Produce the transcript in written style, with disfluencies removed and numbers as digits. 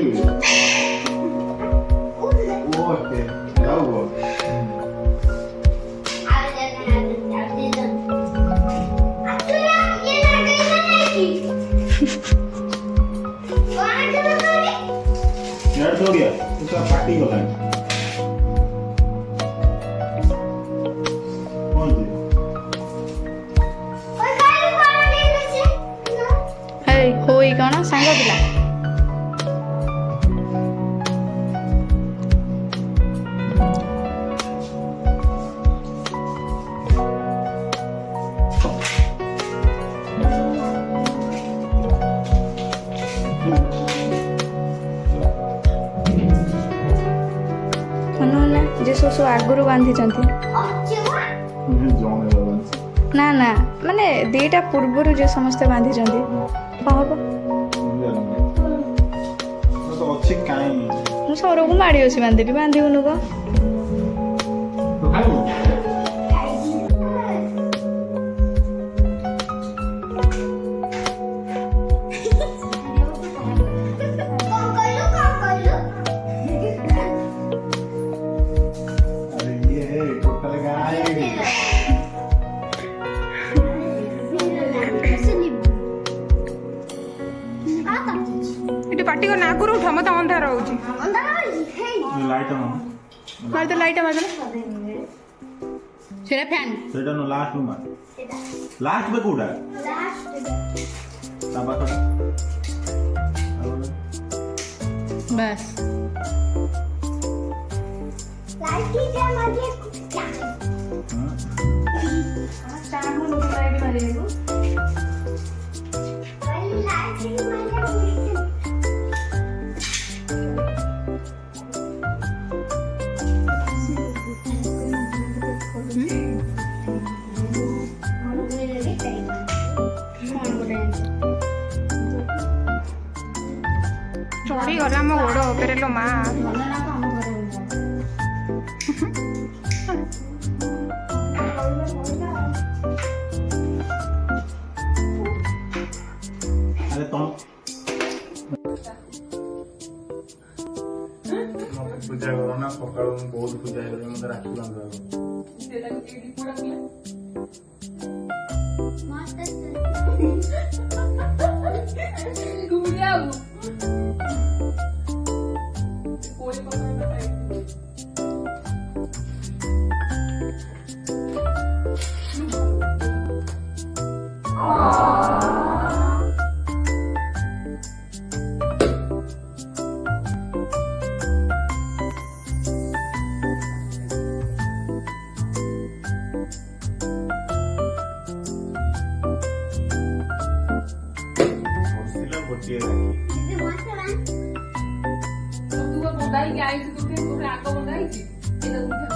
okay क्या हुआ यार हो गया उसका पार्टी हो गया कौन सी होई कौन सांग पिला जे सोसो आगुरु बांधी ना ना माने दीटा पूर्वर जे समस्ते बांधी हम तो अच्छी काई मु सौर को माड़ी अच्छी बांधी बांधीबुनु को अरे ये है टोटल गाय ଏଠି ପାଟି ନା କରୁ ଉଠ ମତେ ଅନ୍ଧାର ହଉଛି लाइट ऑन ମାରି ତ ଲାଇଟ୍ ମାରିଦେଲ ସେଟା ଫ୍ୟାନ୍ सेटा नो लास्ट में लास्ट में कोडा ताबा कोडा बस ଚଢି ଗଲା ମୋ ଗୋଡ ଉପରେ ଲୋ ମା अरे तुम पूजा करो ना सकाल बहुत पूजा करो मत राखी बांध गोटे तू बंदा ही आईसी तू फिर आग बंदा ही